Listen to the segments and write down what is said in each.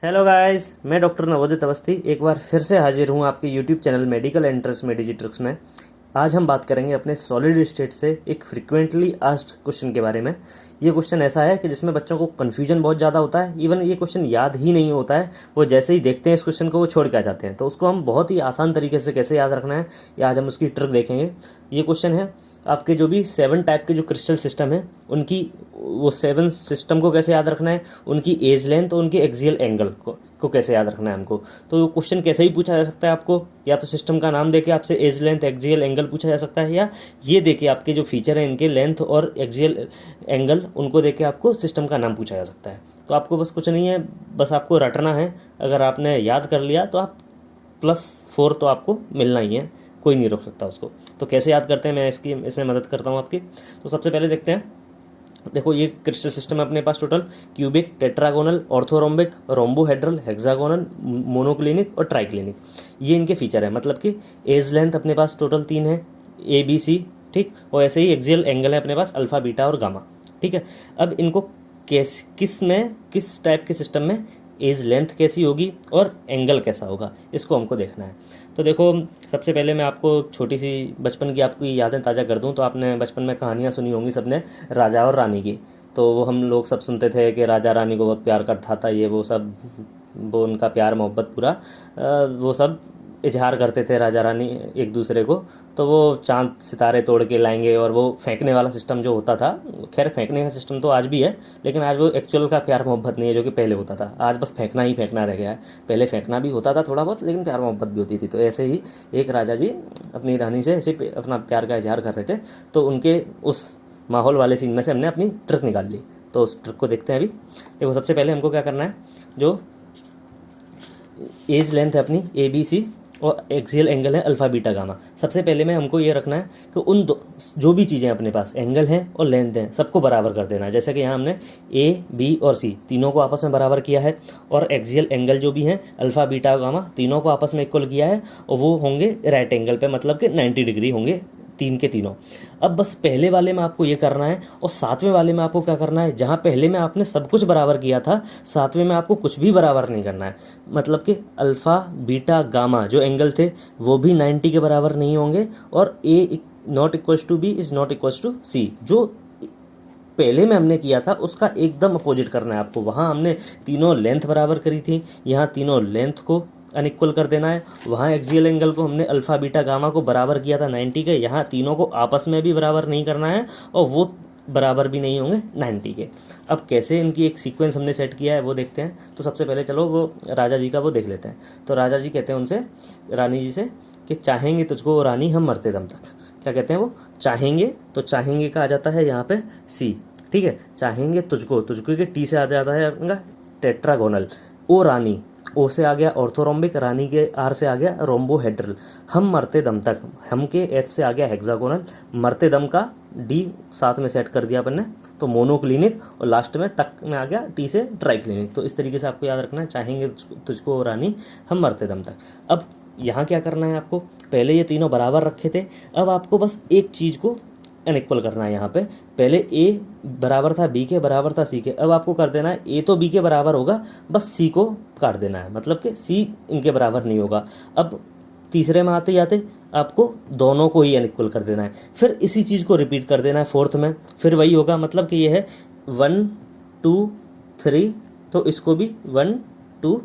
Hello guys, मैं doctor नवोदित अवस्थी एक बार फिर से हाजिर हूँ आपके यूट्यूब चैनल मेडिकल एंट्रेंस में डिजिट्रिक्स में। आज हम बात करेंगे अपने सॉलिड स्टेट से एक फ्रीक्वेंटली आस्क्ड क्वेश्चन के बारे में। ये क्वेश्चन ऐसा है कि जिसमें बच्चों को कन्फ्यूजन बहुत ज़्यादा होता है, इवन ये क्वेश्चन याद ही नहीं होता है। वो जैसे ही देखते हैं इस क्वेश्चन को वो छोड़ के आ जाते हैं। तो उसको हम बहुत ही आसान तरीके से कैसे याद रखना है, ये आज हम उसकी ट्रिक देखेंगे। ये क्वेश्चन है आपके जो भी 7 टाइप के जो क्रिस्टल सिस्टम है उनकी, वो 7 सिस्टम को कैसे याद रखना है, उनकी एज लेंथ और उनके एक्सियल एंगल को कैसे याद रखना है हमको। तो क्वेश्चन कैसे ही पूछा जा सकता है आपको, या तो सिस्टम का नाम देके आपसे एज लेंथ एक्सियल एंगल पूछा जा सकता है, या ये देके आपके जो फीचर हैं इनके लेंथ और एक्सियल एंगल उनको देके आपको सिस्टम का नाम पूछा जा सकता है। तो आपको बस कुछ नहीं है, बस आपको रटना है। अगर आपने याद कर लिया तो आप +4 तो आपको मिलना ही है, कोई नहीं रोक सकता उसको। तो कैसे याद करते हैं, मैं इसमें मदद करता हूँ आपकी। तो सबसे पहले देखते हैं। देखो, ये क्रिस्टल सिस्टम है अपने पास total cubic, tetragonal, orthorhombic, rhombohedral, hexagonal, monoclinic और ट्राइक्लिनिक। ये इनके फीचर है। मतलब कि एज लेंथ अपने पास टोटल 3 है, ABC, ठीक। और ऐसे ही एक्सियल एंगल है अपने पास अल्फा, बीटा और गामा, ठीक है। अब इनको किस टाइप के सिस्टम में एज लेंथ कैसी होगी और एंगल कैसा होगा, इसको हमको देखना है। तो देखो, सबसे पहले मैं आपको छोटी सी बचपन की आपकी यादें ताज़ा कर दूं। तो आपने बचपन में कहानियां सुनी होंगी सबने, राजा और रानी की। तो वो हम लोग सब सुनते थे कि राजा रानी को बहुत प्यार करता था, ये वो सब, वो उनका प्यार मोहब्बत पूरा वो सब इजहार करते थे राजा रानी एक दूसरे को। तो वो चांद सितारे तोड़ के लाएंगे, और वो फेंकने वाला सिस्टम जो होता था, खैर फेंकने का सिस्टम तो आज भी है, लेकिन आज वो एक्चुअल का प्यार मोहब्बत नहीं है जो कि पहले होता था। आज बस फेंकना ही फेंकना रह गया है। पहले फेंकना भी होता था थोड़ा बहुत, लेकिन प्यार मोहब्बत भी होती थी। तो ऐसे ही एक राजा जी अपनी रानी से ऐसे अपना प्यार का इजहार कर रहे थे। तो उनके उस माहौल वाले सीन में से हमने अपनी ट्रिक निकाल ली। तो उस ट्रिक को देखते हैं अभी। देखो, सबसे पहले हमको क्या करना है, जो एज लेंथ है अपनी ABC और एक्सियल एंगल है अल्फा, बीटा, गामा। सबसे पहले में हमको ये रखना है कि उन जो भी चीज़ें अपने पास एंगल हैं और लेंथ हैं सबको बराबर कर देना है। जैसे कि यहाँ हमने A, B और C तीनों को आपस में बराबर किया है, और एक्सियल एंगल जो भी हैं अल्फा, बीटा, गामा तीनों को आपस में इक्वल किया है, और वो होंगे राइट एंगल पे, मतलब कि 90 डिग्री होंगे तीन के तीनों। अब बस पहले वाले में आपको ये करना है, और 7वें वाले में आपको क्या करना है, जहाँ पहले में आपने सब कुछ बराबर किया था, 7वें में आपको कुछ भी बराबर नहीं करना है। मतलब कि अल्फ़ा, बीटा, गामा जो एंगल थे वो भी 90 के बराबर नहीं होंगे, और A not equals to B is not equals to C। जो पहले में हमने किया था उसका एकदम अपोजिट करना है आपको। वहाँ हमने तीनों लेंथ बराबर करी थी, यहाँ तीनों लेंथ को अनइक्वल कर देना है। वहाँ एक्सियल एंगल को हमने अल्फा, बीटा, गामा को बराबर किया था 90 के, यहाँ तीनों को आपस में भी बराबर नहीं करना है, और वो बराबर भी नहीं होंगे 90 के। अब कैसे इनकी एक सीक्वेंस हमने सेट किया है वो देखते हैं। तो सबसे पहले चलो वो राजा जी का वो देख लेते हैं। तो राजा जी कहते हैं उनसे, रानी जी से, कि चाहेंगे तुझको रानी हम मरते दम तक। क्या कहते हैं वो, चाहेंगे। तो चाहेंगे का आ जाता है यहाँ पे C, ठीक है। चाहेंगे तुझको, तुझको के T से आ जाता है अपना टेट्रागोनल। ओ रानी, O से आ गया ऑर्थोरोम्बिक, रानी के R से आ गया रोम्बोहेड्रल। हम मरते दम तक, हम के H से आ गया हेक्सागोनल, मरते दम का D साथ में सेट कर दिया अपन ने, तो मोनोक्लिनिक, और लास्ट में तक में आ गया T से ट्राइक्लिनिक। तो इस तरीके से आपको याद रखना है, चाहेंगे तुझको रानी हम मरते दम तक। अब यहाँ क्या करना है आपको, पहले ये तीनों बराबर रखे थे, अब आपको बस एक चीज़ को अनइक्वल करना है। यहाँ पे पहले A बराबर था B के, बराबर था C के, अब आपको कर देना है A तो B के बराबर होगा, बस C को काट देना है, मतलब कि C इनके बराबर नहीं होगा। अब तीसरे में आते जाते आपको दोनों को ही अनइक्वल कर देना है, फिर इसी चीज़ को रिपीट कर देना है फोर्थ में, फिर वही होगा। मतलब कि ये है 1 2 3, तो इसको भी 1 2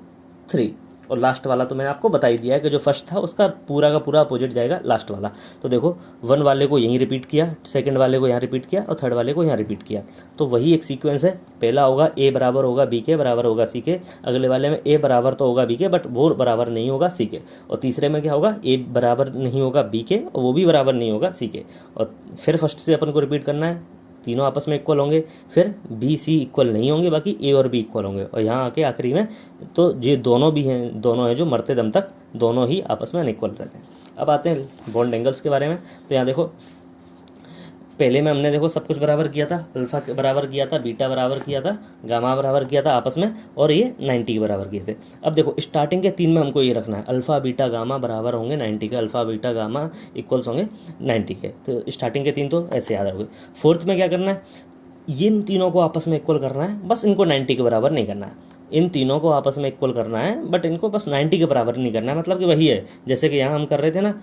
3, और लास्ट वाला तो मैंने आपको बता ही दिया है कि जो फर्स्ट था उसका पूरा का पूरा अपोजिट जाएगा लास्ट वाला। तो देखो, 1 वाले को यहीं रिपीट किया, सेकंड वाले को यहाँ रिपीट किया, और थर्ड वाले को यहाँ रिपीट किया। तो वही एक सीक्वेंस है। पहला होगा A बराबर होगा B के, बराबर होगा C के। अगले वाले में A बराबर तो होगा B के, बट वो बराबर नहीं होगा C के। और तीसरे में क्या होगा, A बराबर नहीं होगा B के, और वो भी बराबर नहीं होगा C के। और फिर फर्स्ट से अपन को रिपीट करना है, तीनों आपस में इक्वल होंगे, फिर B C इक्वल नहीं होंगे, बाकी A और B इक्वल होंगे, और यहाँ आके आखिरी में तो ये दोनों भी हैं, दोनों हैं जो मरते दम तक दोनों ही आपस में अनइक्वल रहते हैं। अब आते हैं बॉन्ड एंगल्स के बारे में। तो यहाँ देखो, पहले में हमने देखो सब कुछ बराबर किया था, अल्फा बराबर किया था, बीटा बराबर किया था, गामा बराबर किया था आपस में, और ये 90 के बराबर किए थे। अब देखो, स्टार्टिंग के 3 में हमको ये रखना है, अल्फा, बीटा, गामा बराबर होंगे 90 के, अल्फा, बीटा, गामा इक्वल्स होंगे 90 के। तो स्टार्टिंग के 3 तो ऐसे याद रखोगे। फोर्थ में क्या करना है, इन तीनों को आपस में इक्वल करना है, बस इनको 90 के बराबर नहीं करना है। इन तीनों को आपस में इक्वल करना है, बट इनको बस 90 के बराबर नहीं करना है, मतलब कि वही है जैसे कि यहाँ हम कर रहे थे ना,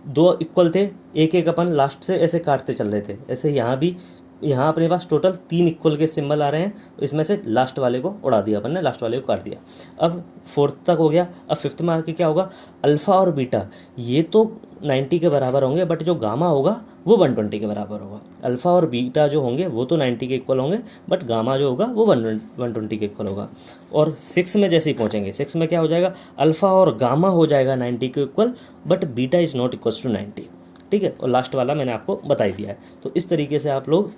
2 इक्वल थे, एक एक अपन लास्ट से ऐसे काटते चल रहे थे, ऐसे यहाँ भी, यहाँ अपने पास टोटल 3 इक्वल के सिंबल आ रहे हैं, इसमें से लास्ट वाले को उड़ा दिया अपन ने, लास्ट वाले को काट दिया। अब 4th तक हो गया। अब 5th में आके क्या होगा, अल्फ़ा और बीटा ये तो 90 के बराबर होंगे, बट जो गामा होगा वो 120 के बराबर होगा। अल्फ़ा और बीटा जो होंगे वो तो 90 के इक्वल होंगे, बट गामा जो होगा वो 120 के इक्वल होगा। और 6 में जैसे ही पहुँचेंगे, 6 में क्या हो जाएगा, अल्फ़ा और गामा हो जाएगा 90 के equal, but beta is not equals to 90। ठीक है, और लास्ट वाला मैंने आपको बता ही दिया है। तो इस तरीके से आप लोग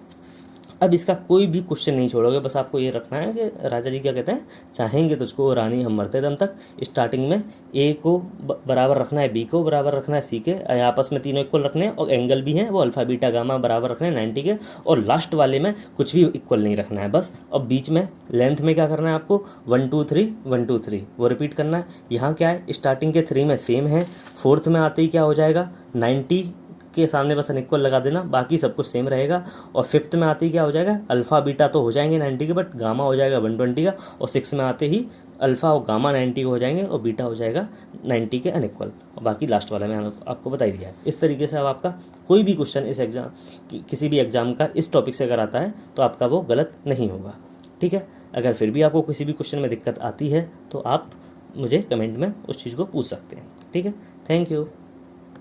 अब इसका कोई भी क्वेश्चन नहीं छोड़ोगे, बस आपको ये रखना है कि राजा जी क्या कहते हैं, चाहेंगे तुझको रानी हम मरते दम तक। स्टार्टिंग में ए को बराबर रखना है, बी को बराबर रखना है सी के, आपस में तीनों इक्वल रखने हैं, और एंगल भी हैं वो अल्फा बीटा गामा बराबर रखने हैं 90 के, और लास्ट वाले में कुछ भी इक्वल नहीं रखना है बस। और बीच में लेंथ में क्या करना है आपको, 1 2 3 1 2 3 वो रिपीट करना है। यहाँ क्या है, स्टार्टिंग के 3 में सेम है, 4th में आते ही क्या हो जाएगा, 90 के सामने बस अनइक्वल लगा देना, बाकी सब कुछ सेम रहेगा। और 5th में आते ही क्या हो जाएगा, अल्फ़ा बीटा तो हो जाएंगे 90 के, बट गामा हो जाएगा 120 का। और 6 में आते ही अल्फ़ा और गामा 90 के हो जाएंगे, और बीटा हो जाएगा 90 के अनइक्वल, और बाकी लास्ट वाला मैंने आपको बता ही दिया है। इस तरीके से अब आपका कोई भी क्वेश्चन इस एग्जाम किसी भी एग्जाम का इस टॉपिक से अगर आता है तो आपका वो गलत नहीं होगा। ठीक है, अगर फिर भी आपको किसी भी क्वेश्चन में दिक्कत आती है तो आप मुझे कमेंट में उस चीज़ को पूछ सकते हैं। ठीक है, थैंक यू।